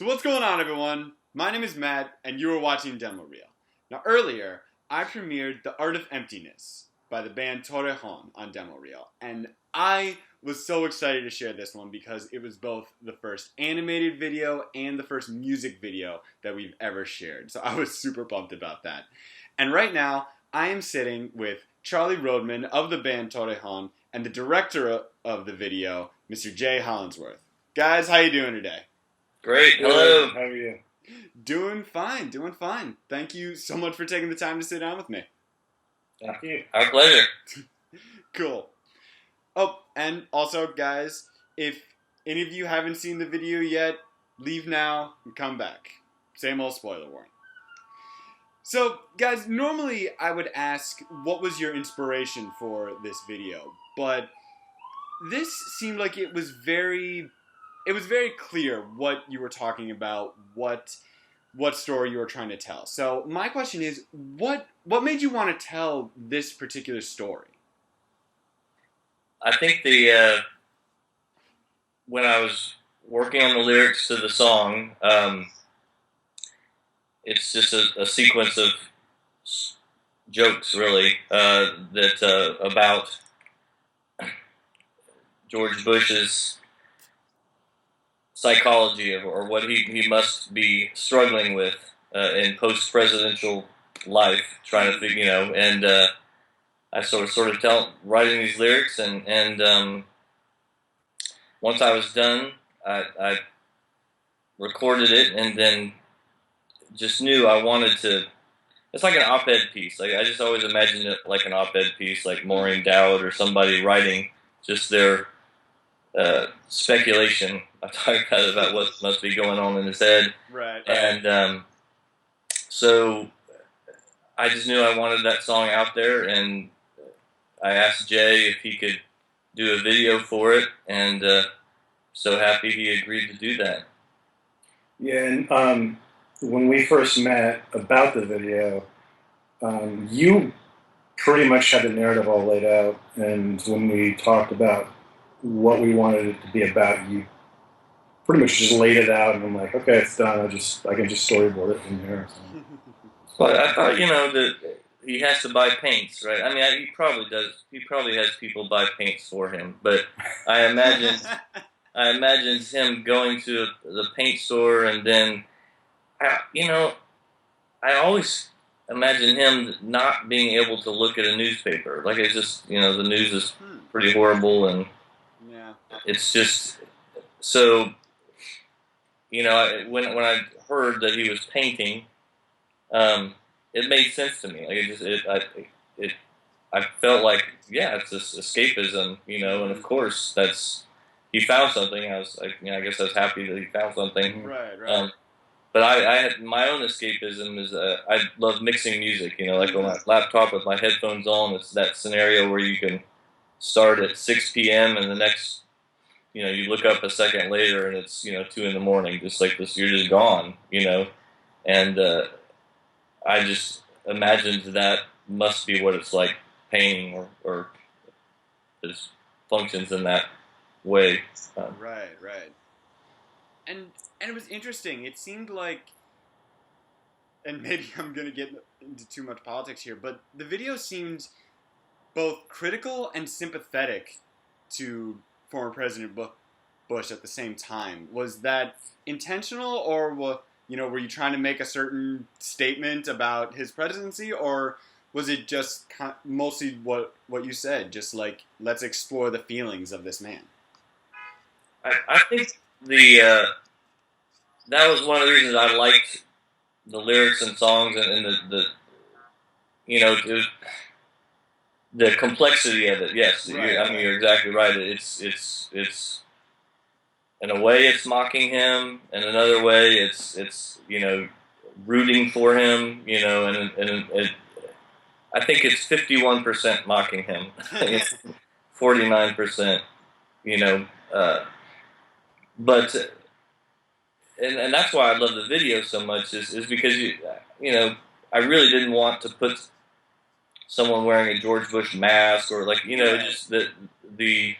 So what's going on, everyone? My name is Matt, and you are watching Demo Reel. Now, earlier, I premiered The Art of Emptiness by the band Torrejón on Demo Reel, and I was so excited to share this one because it was both the first animated video and the first music video that we've ever shared. So I was super pumped about that. And right now, I am sitting with Charlie Roadman of the band Torrejón and the director of the video, Mr. Jay Hollinsworth. Guys, how you doing today? Great. Hello. How are you? Doing fine, doing fine. Thank you so much for taking the time to sit down with me. Thank you. Our pleasure. Cool. Oh, and also, guys, if any of you haven't seen the video yet, leave now and come back. Same old spoiler warning. So, guys, normally I would ask what was your inspiration for this video, but this seemed like it was very clear what you were talking about, what story you were trying to tell. So my question is, what made you want to tell this particular story? I think when I was working on the lyrics to the song, it's just a sequence of jokes, really, that about George Bush's psychology or what he must be struggling with in post-presidential life, trying to figure, and I sort of writing these lyrics, and once I was done, I recorded it, and then just knew I wanted to. It's like an op-ed piece. Like I just always imagined it like an op-ed piece, like Maureen Dowd or somebody writing just their speculation. I talk about what must be going on in his head, right. And so I just knew I wanted that song out there, and I asked Jay if he could do a video for it, and so happy he agreed to do that. Yeah, and when we first met about the video, you pretty much had the narrative all laid out, and when we talked about what we wanted it to be about, you pretty much just laid it out, and I'm like, okay, it's done. I can just storyboard it from here. So. Well, I thought, that he has to buy paints, right? I mean, he probably does. He probably has people buy paints for him, but I imagined him going to the paint store, and then, I always imagine him not being able to look at a newspaper. Like it's just, the news is pretty horrible, and yeah, it's just so. When I heard that he was painting, it made sense to me. Like I felt like, yeah, it's this escapism, and of course he found something. I was like, I guess I was happy that he found something. Right. But I had my own escapism is I love mixing music. Like on my laptop with my headphones on. It's that scenario where you can start at 6 p.m. and the next. You look up a second later and it's 2 a.m. Just like this, you're just gone. And I just imagined that must be what it's like painting or just functions in that way. Right. And it was interesting. It seemed like, and maybe I'm going to get into too much politics here, but the video seemed both critical and sympathetic to former President Bush at the same time. Was that intentional, or were you trying to make a certain statement about his presidency, or was it just mostly what you said, just like, let's explore the feelings of this man? I think that was one of the reasons I liked the lyrics and songs and the complexity of it. Yes, right. You're exactly right. It's in a way it's mocking him, and another way it's rooting for him. And I think it's 51% mocking him, 49%. But and that's why I love the video so much is because I really didn't want to put someone wearing a George Bush mask or just the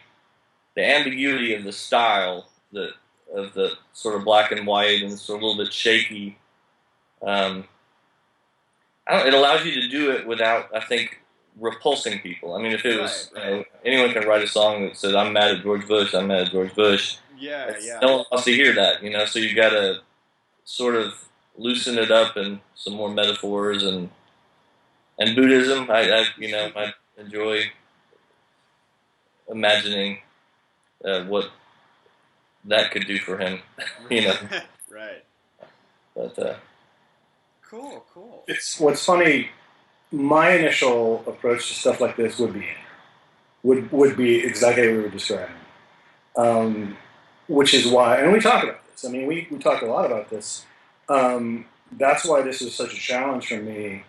ambiguity of the style that the sort of black and white and sort of a little bit shaky. It allows you to do it without, I think, repulsing people. I mean, if it was, you know, anyone can write a song that says, "I'm mad at George Bush, I'm mad at George Bush." Yeah. No one wants to hear that, you know. So you got to sort of loosen it up and some more metaphors and Buddhism. I enjoy imagining what that could do for him, you know. Right. But cool. It's what's funny. My initial approach to stuff like this would be exactly what we were describing, which is why, and we talk about this. I mean, we talk a lot about this. That's why this is such a challenge for me,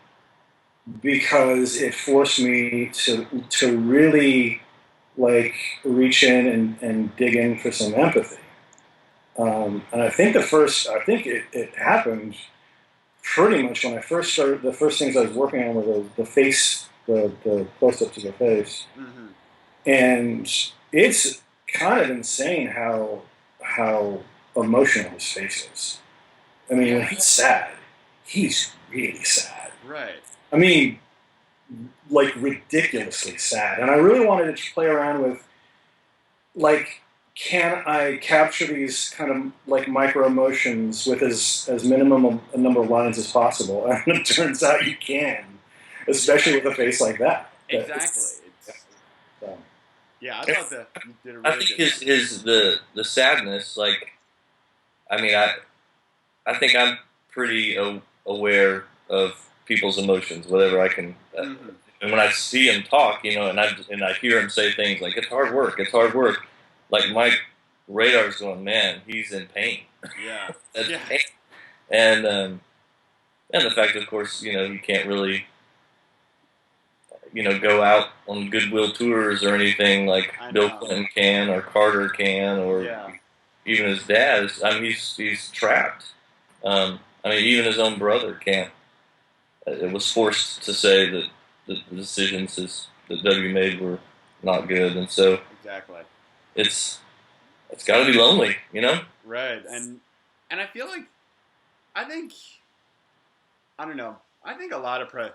because it forced me to really like reach in and dig in for some empathy. And I think it happened pretty much when I first started. The first things I was working on were the face, the close-ups of the face, and it's kind of insane how emotional his face is. I mean, when he's sad, he's really sad. Right. I mean, like ridiculously sad. And I really wanted to play around with, like, can I capture these kind of like micro emotions with as minimum a number of lines as possible? And it turns out you can, especially with a face like that. Exactly. Yeah, I thought that you did a really I think the sadness, like, I mean, I think I'm pretty aware of people's emotions, whatever I can. And when I see him talk, you know, and I hear him say things like "it's hard work," like my radar's going, man, he's in pain. Yeah. That's pain. And the fact, of course, you know, you can't really, you know, go out on goodwill tours or anything like Bill Clinton can or Carter can or even his dad. I mean, he's trapped. I mean, even his own brother can't. It was forced to say that the decisions that W made were not good, and so it's got to be lonely, you know. Right, and I feel like I think a lot of in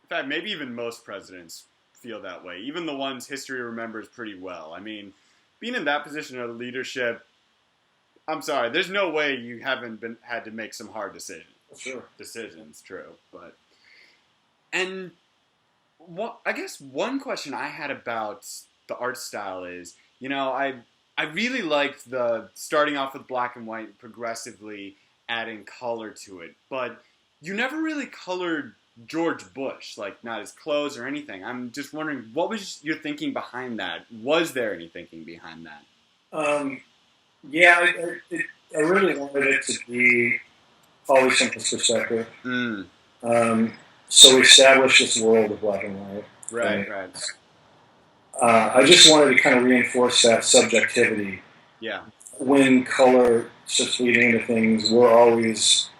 fact, maybe even most presidents feel that way. Even the ones history remembers pretty well. I mean, being in that position of leadership, I'm sorry, there's no way you haven't had to make some hard decisions. Sure. Decisions, true, but and I guess one question I had about the art style is, you know, I really liked the starting off with black and white, progressively adding color to it, but you never really colored George Bush, like not his clothes or anything. I'm just wondering, what was your thinking behind that? Was there any thinking behind that? Yeah, I really wanted it to be always from his perspective. So we established this world of black and white. Right. I just wanted to kind of reinforce that subjectivity. Yeah. When color starts leading into things, we're always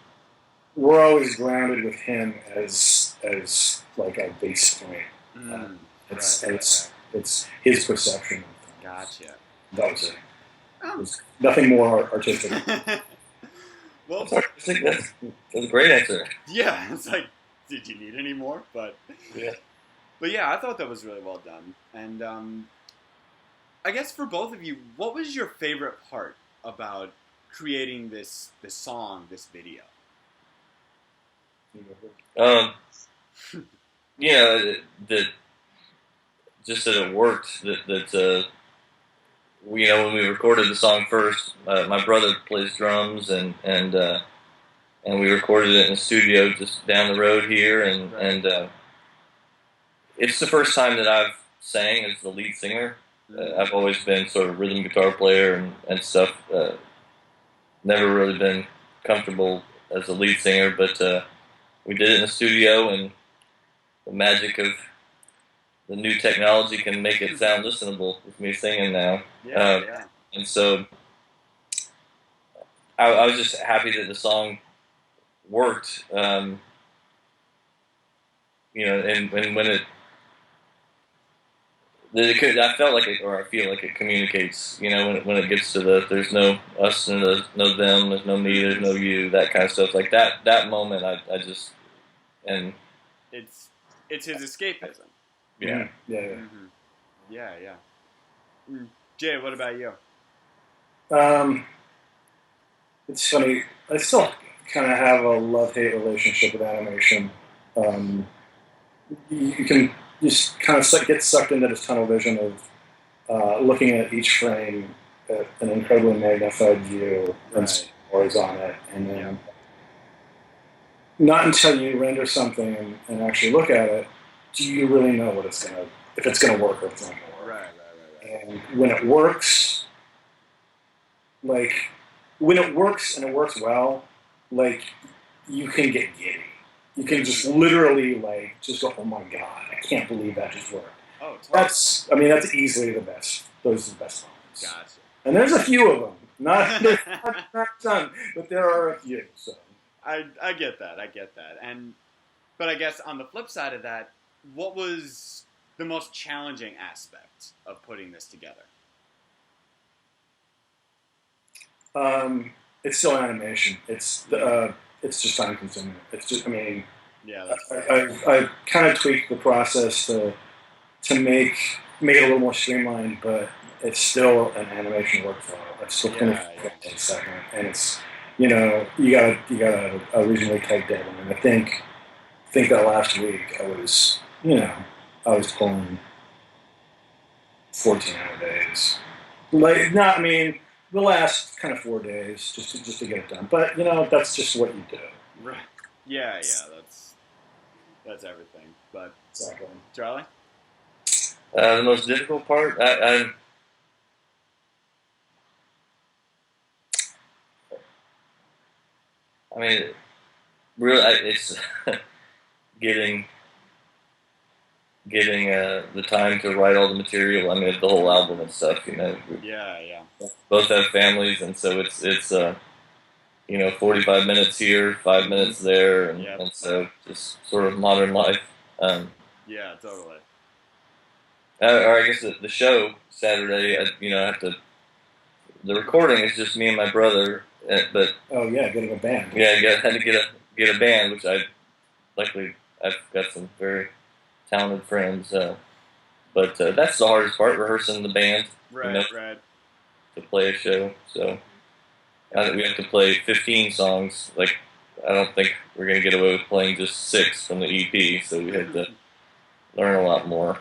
grounded with him as like our base point. It's his perception. Gotcha. That was it. There's nothing more artistic. Well, that's a great answer. Yeah, it's like, did you need any more? But yeah, I thought that was really well done. And I guess for both of you, what was your favorite part about creating this song, this video? You know, that it worked. That you know, when we recorded the song first, my brother plays drums, and we recorded it in a studio just down the road here, and it's the first time that I've sang as the lead singer. I've always been sort of rhythm guitar player and stuff. Never really been comfortable as a lead singer, but we did it in the studio, and the magic of the new technology can make it sound listenable with me singing now. And so I was just happy that the song worked. You know, and when I felt like it, or I feel like it communicates. You know, when it gets to there's no us and no them, there's no me, there's no you, that kind of stuff. Like that moment, I just and it's his escapism. yeah, yeah, Mm-hmm. Yeah. Jay, what about you? It's funny. I still kind of have a love-hate relationship with animation. You can just kind of get sucked into this tunnel vision of looking at each frame at an incredibly magnified view and scores on it, and then not until you render something and actually look at it do you really know what if it's gonna work or if it's not gonna work. Right. And when it works, like when it works and it works well, like you can get giddy. You can just literally like just go, oh my god, I can't believe that just worked. Oh, totally. That's easily the best. Those are the best moments. Gotcha. And there's a few of them. Not a ton, but there are a few. So I get that. But I guess on the flip side of that, what was the most challenging aspect of putting this together? It's still animation. It's just time consuming. It's just, I mean, yeah. I kind of tweaked the process to make it a little more streamlined, but it's still an animation workflow. It's still 24 a second, and it's you got a reasonably tight deadline. I think that last week I was pulling 14-hour days. The last kind of 4 days just to get it done. But that's just what you do. Right. Yeah. That's everything. But exactly. Charlie? The most difficult part, I mean, really, it's getting the time to write all the material. I mean, the whole album and stuff. Yeah. Both have families, and so it's 45 minutes here, 5 minutes there, and so just sort of modern life. Yeah, totally. Or I guess the show Saturday, I have to. The recording is just me and my brother, but getting a band. Yeah, I had to get a band, which luckily I've got some very talented friends. But that's the hardest part, rehearsing the band. Right. To play a show, so we have to play 15 songs. Like, I don't think we're gonna get away with playing just 6 from the EP, so we had to learn a lot more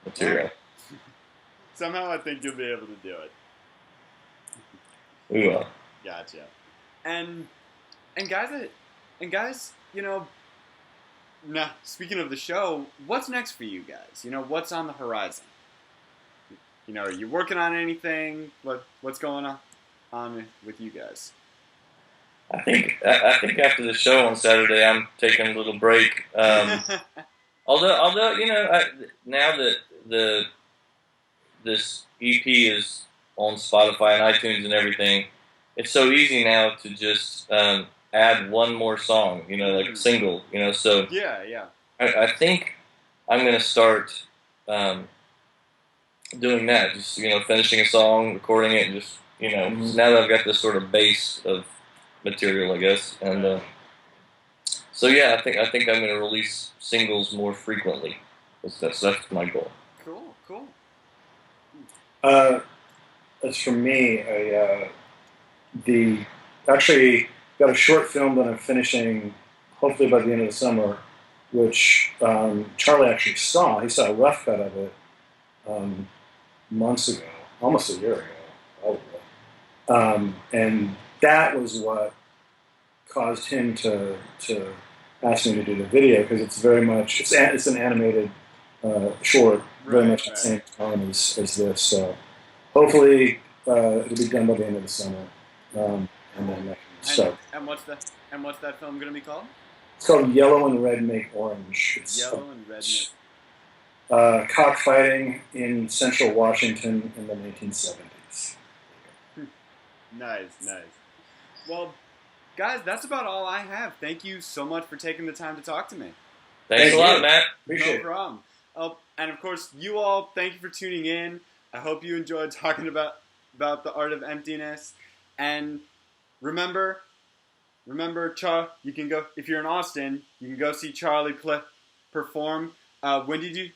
material. Somehow I think you'll be able to do it. We will. Gotcha. And guys, now speaking of the show, what's next for you guys? What's on the horizon? Are you working on anything? What's going on with you guys? I think after the show on Saturday, I'm taking a little break. Although now that this EP is on Spotify and iTunes and everything, it's so easy now to just add one more song, like a single, so yeah. I think I'm going to start doing that, just, finishing a song, recording it, and just, now that I've got this sort of base of material, I guess, and so yeah, I think I'm going to release singles more frequently. That's my goal. Cool. As for me, I actually got a short film that I'm finishing, hopefully by the end of the summer, which Charlie actually saw. He saw a rough cut of it months ago, almost a year ago, probably. And that was what caused him to ask me to do the video, because it's very much it's an animated short, very much at the same time as this. So hopefully it'll be done by the end of the summer, and then And what's that film going to be called? It's called Yellow and Red Make Orange. It's Yellow and Red Make. Cockfighting in Central Washington in the 1970s. Nice. Well, guys, that's about all I have. Thank you so much for taking the time to talk to me. Thanks a lot, Matt. Appreciate it. No problem. Oh, and of course, you all, thank you for tuning in. I hope you enjoyed talking about the Art of Emptiness. And remember, you can go, if you're in Austin, you can go see Charlie perform. When did you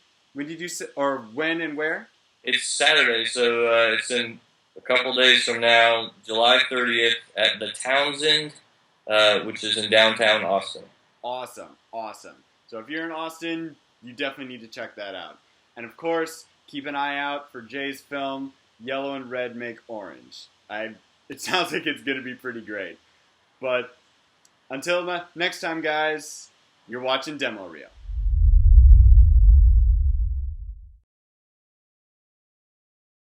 or when and where? It's Saturday, so it's in a couple days from now, July 30th at the Townsend, which is in downtown Austin. Awesome. So if you're in Austin, you definitely need to check that out. And of course, keep an eye out for Jay's film, Yellow and Red Make Orange. It sounds like it's going to be pretty great. But until next time, guys, you're watching Demo Reel.